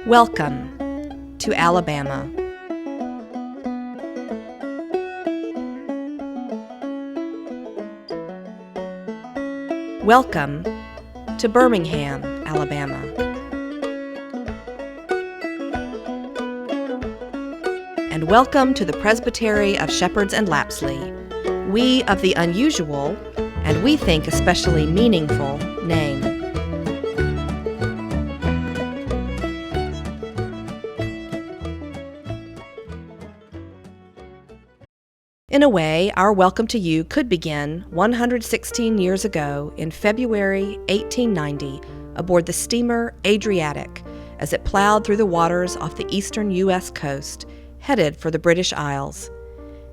Welcome to Alabama. Welcome to Birmingham, Alabama. And welcome to the Presbytery of Sheppards Lapsley, we of the unusual, and we think especially meaningful, name. In a way, our welcome to you could begin 116 years ago in February 1890 aboard the steamer Adriatic as it plowed through the waters off the eastern U.S. coast, headed for the British Isles.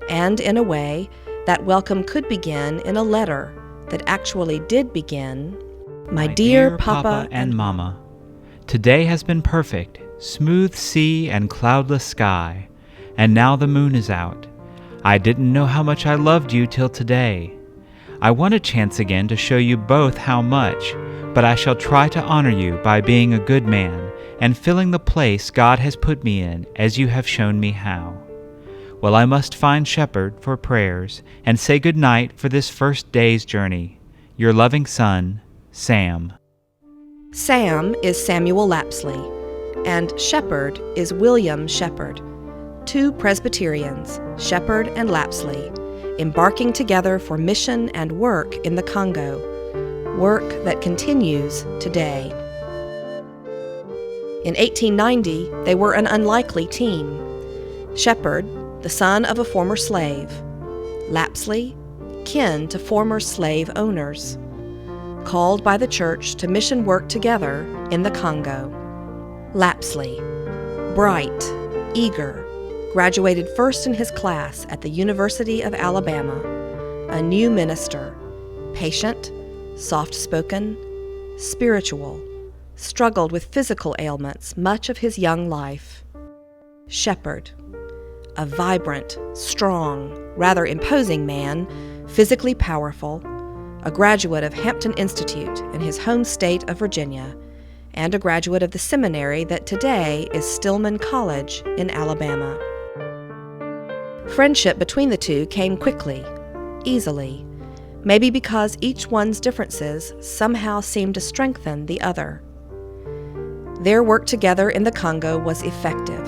And in a way, that welcome could begin in a letter that actually did begin, My dear Papa and Mama, today has been perfect, smooth sea and cloudless sky, and now the moon is out. I didn't know how much I loved you till today. I want a chance again to show you both how much, but I shall try to honor you by being a good man and filling the place God has put me in as you have shown me how. Well, I must find Shepherd for prayers and say good night for this first day's journey. Your loving son, Sam. Sam is Samuel Lapsley, and Shepherd is William Shepherd. Two Presbyterians, Shepherd and Lapsley, embarking together for mission and work in the Congo, work that continues today. In 1890, they were an unlikely team. Shepherd, the son of a former slave. Lapsley, kin to former slave owners. Called by the church to mission work together in the Congo. Lapsley, bright, eager, graduated first in his class at the University of Alabama, a new minister, patient, soft-spoken, spiritual, struggled with physical ailments much of his young life. Shepherd, a vibrant, strong, rather imposing man, physically powerful, a graduate of Hampton Institute in his home state of Virginia, and a graduate of the seminary that today is Stillman College in Alabama. Friendship between the two came quickly, easily, maybe because each one's differences somehow seemed to strengthen the other. Their work together in the Congo was effective,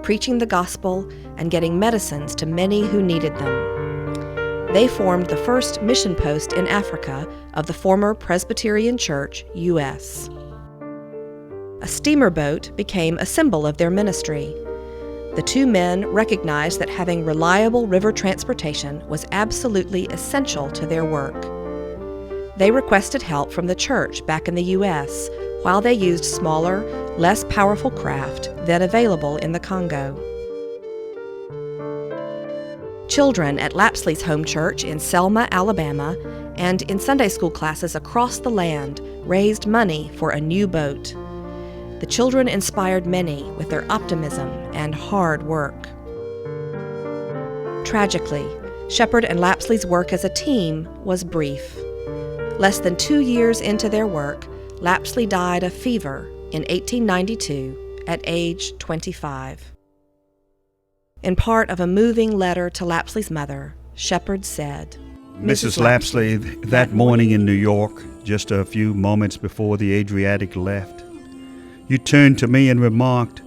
preaching the gospel and getting medicines to many who needed them. They formed the first mission post in Africa of the former Presbyterian Church, U.S. A steamer boat became a symbol of their ministry. The two men recognized that having reliable river transportation was absolutely essential to their work. They requested help from the church back in the U.S. while they used smaller, less powerful craft then available in the Congo. Children at Lapsley's home church in Selma, Alabama, and in Sunday school classes across the land raised money for a new boat. The children inspired many with their optimism and hard work. Tragically, Shepherd and Lapsley's work as a team was brief. Less than 2 years into their work, Lapsley died of fever in 1892 at age 25. In part of a moving letter to Lapsley's mother, Shepherd said, Mrs. Lapsley, that morning in New York, just a few moments before the Adriatic left, you turned to me and remarked,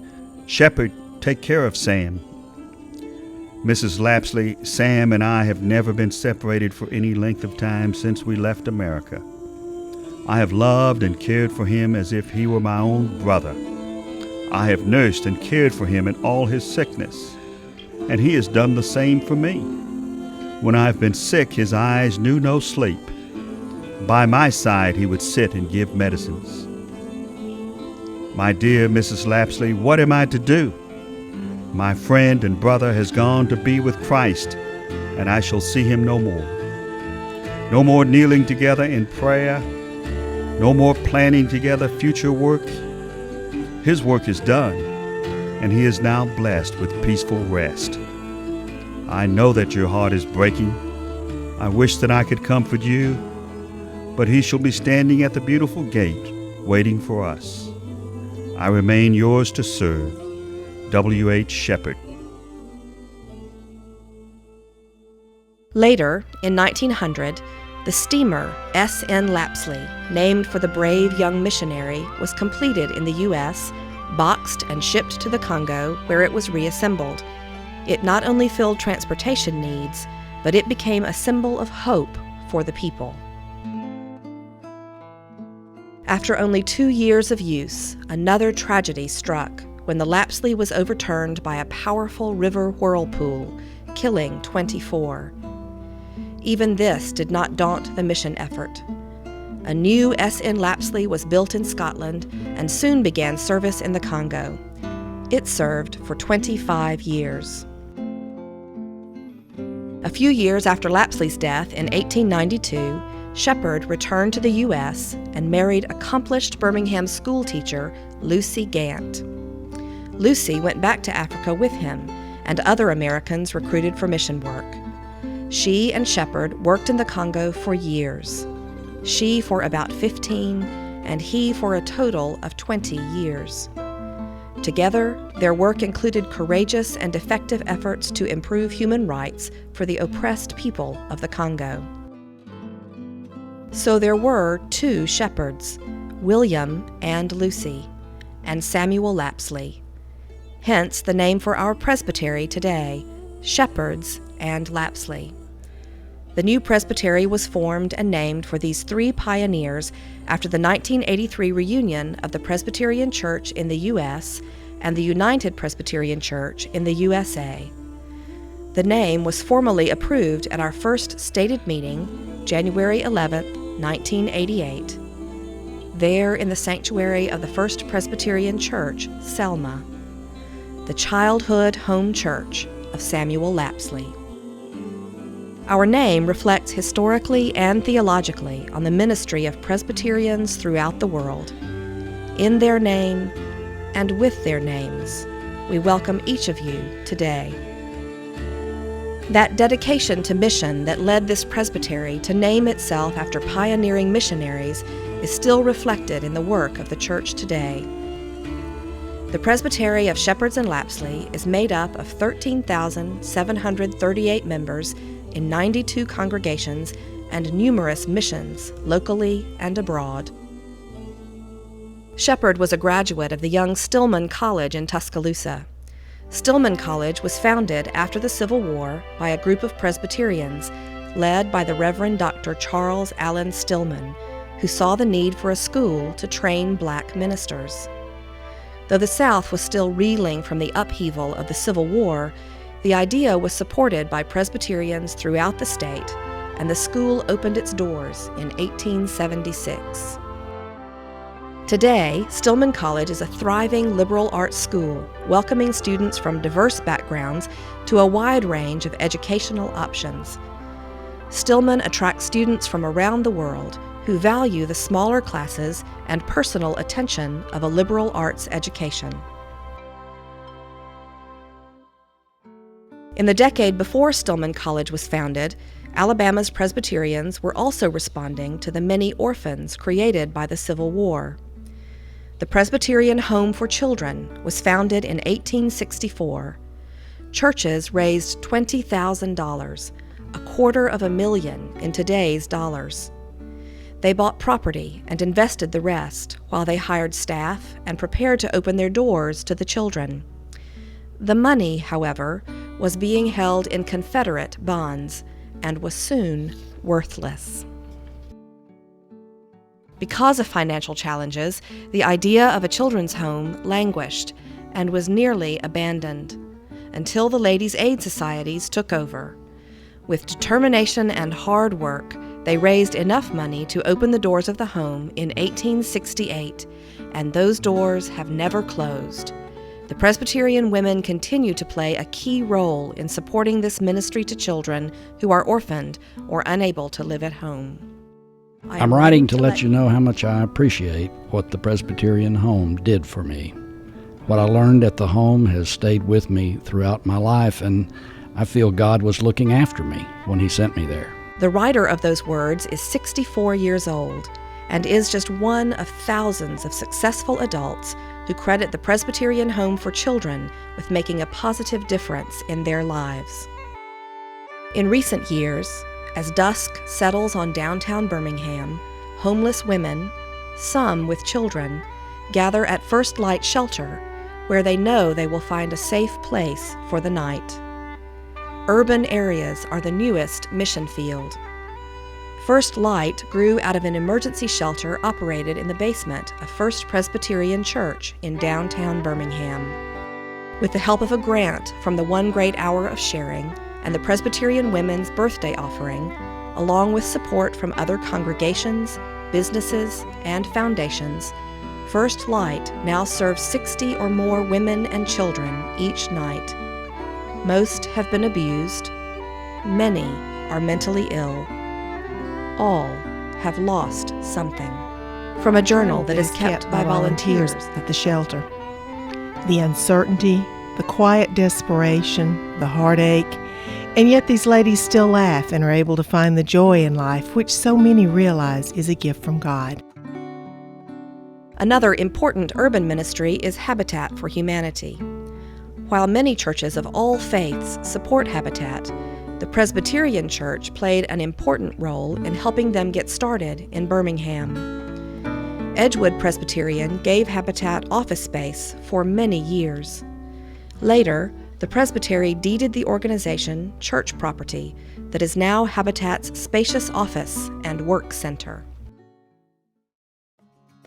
Shepherd, take care of Sam. Mrs. Lapsley, Sam and I have never been separated for any length of time since we left America. I have loved and cared for him as if he were my own brother. I have nursed and cared for him in all his sickness, and he has done the same for me. When I have been sick, his eyes knew no sleep. By my side he would sit and give medicines. My dear Mrs. Lapsley, what am I to do? My friend and brother has gone to be with Christ, and I shall see him no more. No more kneeling together in prayer, no more planning together future work. His work is done, and he is now blessed with peaceful rest. I know that your heart is breaking. I wish that I could comfort you, but he shall be standing at the beautiful gate, waiting for us. I remain yours to serve, W.H. Sheppard. Later, in 1900, the steamer S.N. Lapsley, named for the brave young missionary, was completed in the U.S., boxed and shipped to the Congo, where it was reassembled. It not only filled transportation needs, but it became a symbol of hope for the people. After only 2 years of use, another tragedy struck when the Lapsley was overturned by a powerful river whirlpool, killing 24. Even this did not daunt the mission effort. A new S.N. Lapsley was built in Scotland and soon began service in the Congo. It served for 25 years. A few years after Lapsley's death in 1892, Sheppard returned to the U.S. and married accomplished Birmingham schoolteacher Lucy Gant. Lucy went back to Africa with him and other Americans recruited for mission work. She and Sheppard worked in the Congo for years. She for about 15, and he for a total of 20 years. Together, their work included courageous and effective efforts to improve human rights for the oppressed people of the Congo. So there were 2 Sheppards, William and Lucy, and Samuel Lapsley. Hence the name for our presbytery today, Sheppards and Lapsley. The new presbytery was formed and named for these 3 pioneers after the 1983 reunion of the Presbyterian Church in the U.S. and the United Presbyterian Church in the USA. The name was formally approved at our first stated meeting, January 11, 1988, there in the sanctuary of the First Presbyterian Church, Selma, the childhood home church of Samuel Lapsley. Our name reflects historically and theologically on the ministry of Presbyterians throughout the world. In their name and with their names, we welcome each of you today. That dedication to mission that led this presbytery to name itself after pioneering missionaries is still reflected in the work of the church today. The Presbytery of Sheppards and Lapsley is made up of 13,738 members in 92 congregations and numerous missions, locally and abroad. Sheppard was a graduate of the young Stillman College in Tuscaloosa. Stillman College was founded after the Civil War by a group of Presbyterians led by the Reverend Dr. Charles Allen Stillman, who saw the need for a school to train black ministers. Though the South was still reeling from the upheaval of the Civil War, the idea was supported by Presbyterians throughout the state, and the school opened its doors in 1876. Today, Stillman College is a thriving liberal arts school, welcoming students from diverse backgrounds to a wide range of educational options. Stillman attracts students from around the world who value the smaller classes and personal attention of a liberal arts education. In the decade before Stillman College was founded, Alabama's Presbyterians were also responding to the many orphans created by the Civil War. The Presbyterian Home for Children was founded in 1864. Churches raised $20,000, $250,000 in today's dollars. They bought property and invested the rest while they hired staff and prepared to open their doors to the children. The money, however, was being held in Confederate bonds and was soon worthless. Because of financial challenges, the idea of a children's home languished and was nearly abandoned until the Ladies' Aid Societies took over. With determination and hard work, they raised enough money to open the doors of the home in 1868, and those doors have never closed. The Presbyterian women continue to play a key role in supporting this ministry to children who are orphaned or unable to live at home. I'm writing to let you know how much I appreciate what the Presbyterian home did for me. What I learned at the home has stayed with me throughout my life, and I feel God was looking after me when He sent me there. The writer of those words is 64 years old and is just one of thousands of successful adults who credit the Presbyterian Home for Children with making a positive difference in their lives. In recent years, as dusk settles on downtown Birmingham, homeless women, some with children, gather at First Light Shelter, where they know they will find a safe place for the night. Urban areas are the newest mission field. First Light grew out of an emergency shelter operated in the basement of First Presbyterian Church in downtown Birmingham. With the help of a grant from the One Great Hour of Sharing and the Presbyterian Women's Birthday Offering, along with support from other congregations, businesses, and foundations, First Light now serves 60 or more women and children each night. Most have been abused. Many are mentally ill. All have lost something. From a journal that is kept by volunteers at the shelter. The uncertainty, the quiet desperation, the heartache, and yet these ladies still laugh and are able to find the joy in life, which so many realize is a gift from God. Another important urban ministry is Habitat for Humanity. While many churches of all faiths support Habitat, the Presbyterian Church played an important role in helping them get started in Birmingham. Edgewood Presbyterian gave Habitat office space for many years. Later, the Presbytery deeded the organization church property that is now Habitat's spacious office and work center.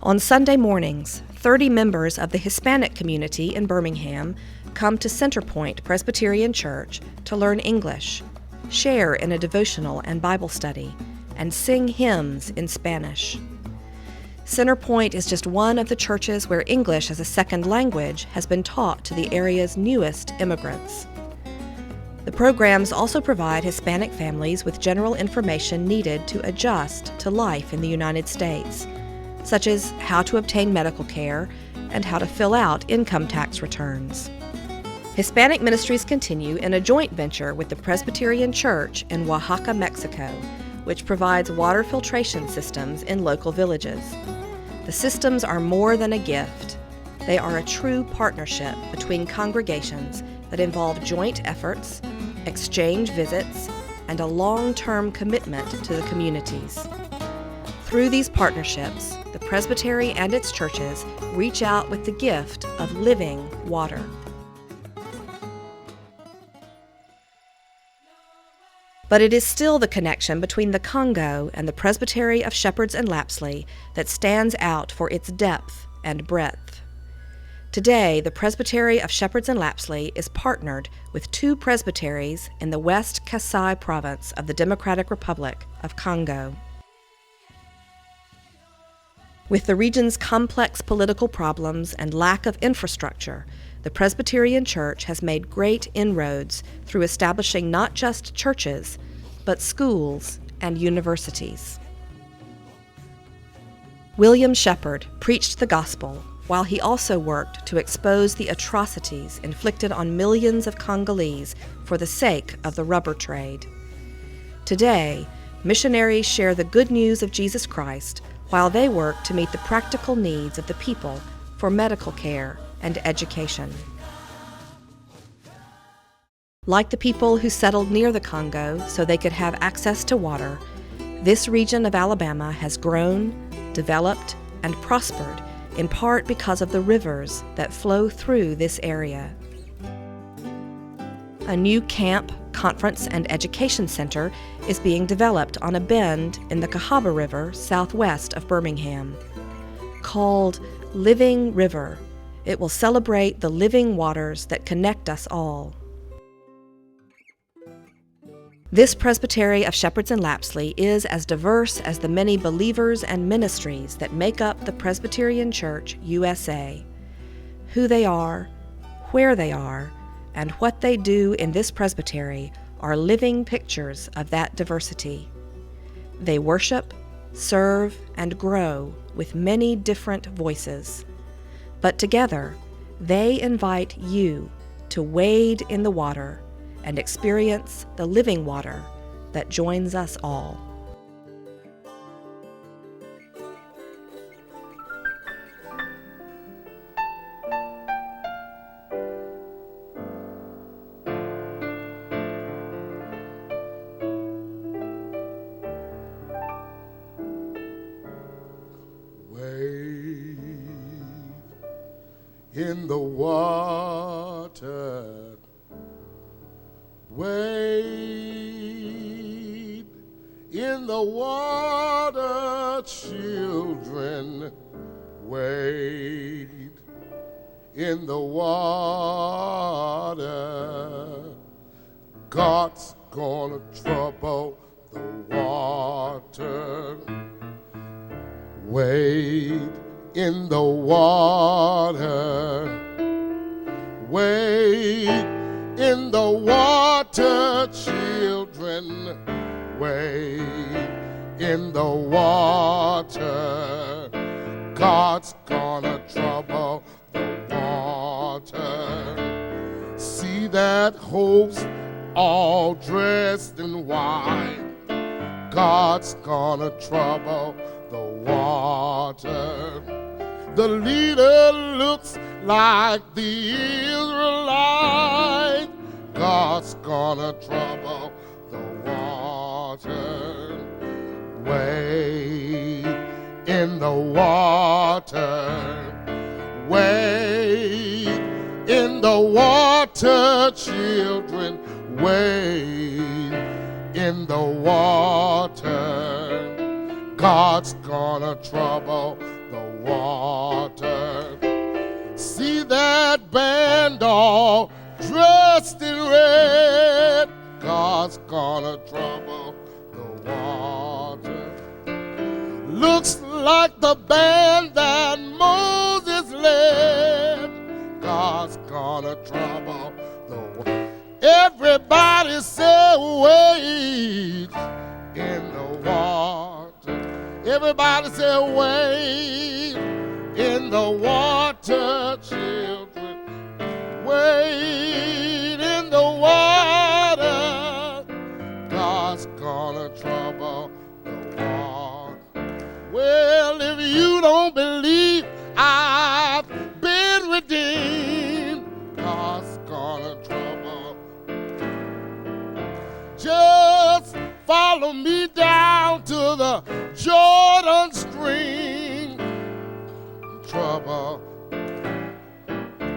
On Sunday mornings, 30 members of the Hispanic community in Birmingham come to Centerpoint Presbyterian Church to learn English, share in a devotional and Bible study, and sing hymns in Spanish. Centerpoint is just one of the churches where English as a second language has been taught to the area's newest immigrants. The programs also provide Hispanic families with general information needed to adjust to life in the United States, such as how to obtain medical care and how to fill out income tax returns. Hispanic ministries continue in a joint venture with the Presbyterian Church in Oaxaca, Mexico, which provides water filtration systems in local villages. The systems are more than a gift. They are a true partnership between congregations that involve joint efforts, exchange visits, and a long-term commitment to the communities. Through these partnerships, the Presbytery and its churches reach out with the gift of living water. But it is still the connection between the Congo and the Presbytery of Sheppards and Lapsley that stands out for its depth and breadth. Today, the Presbytery of Sheppards and Lapsley is partnered with 2 presbyteries in the West Kasai province of the Democratic Republic of Congo. With the region's complex political problems and lack of infrastructure, the Presbyterian Church has made great inroads through establishing not just churches, but schools and universities. William Shepherd preached the gospel while he also worked to expose the atrocities inflicted on millions of Congolese for the sake of the rubber trade. Today, missionaries share the good news of Jesus Christ while they work to meet the practical needs of the people for medical care and education. Like the people who settled near the Congo so they could have access to water, this region of Alabama has grown, developed, and prospered in part because of the rivers that flow through this area. A new camp, conference, and education center is being developed on a bend in the Cahaba River southwest of Birmingham. Called Living River, it will celebrate the living waters that connect us all. This Presbytery of Sheppards and Lapsley is as diverse as the many believers and ministries that make up the Presbyterian Church USA. Who they are, where they are, and what they do in this presbytery are living pictures of that diversity. They worship, serve, and grow with many different voices. But together, they invite you to wade in the water and experience the living water that joins us all. in the water. Wade in the water, children. Wade in the water. God's gonna trouble the water. Wade in the water. Wade in the water, children. Wade in the water. God's gonna trouble the water. See that host all dressed in white. God's gonna trouble the water. The leader looks like the Israelite. God's gonna trouble the water. Wade in the water. Wade in the water, children. Wade in the water. God's gonna trouble the water. See that band all dressed in red. God's gonna trouble the water. Looks like the band that Moses led. God's gonna trouble the water. Everybody say wade in the water. Everybody say wade in the water, children. Wade in the water. God's gonna trouble the water. Well, if you don't believe I've been redeemed, God's gonna trouble. Just follow me down to the Jordan stream. Trouble.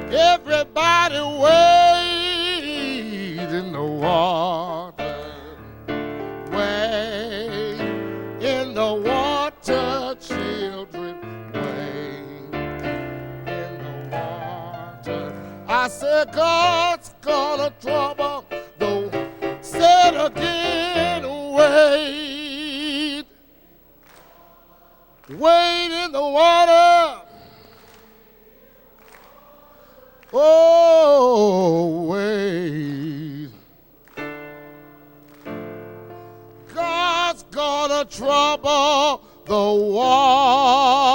Everybody wade in the water. Wade in the water, children. Wade in the water. I said God's gonna trouble the. Said again, wade. Wade in the water. Oh, wade. God's gonna trouble the water.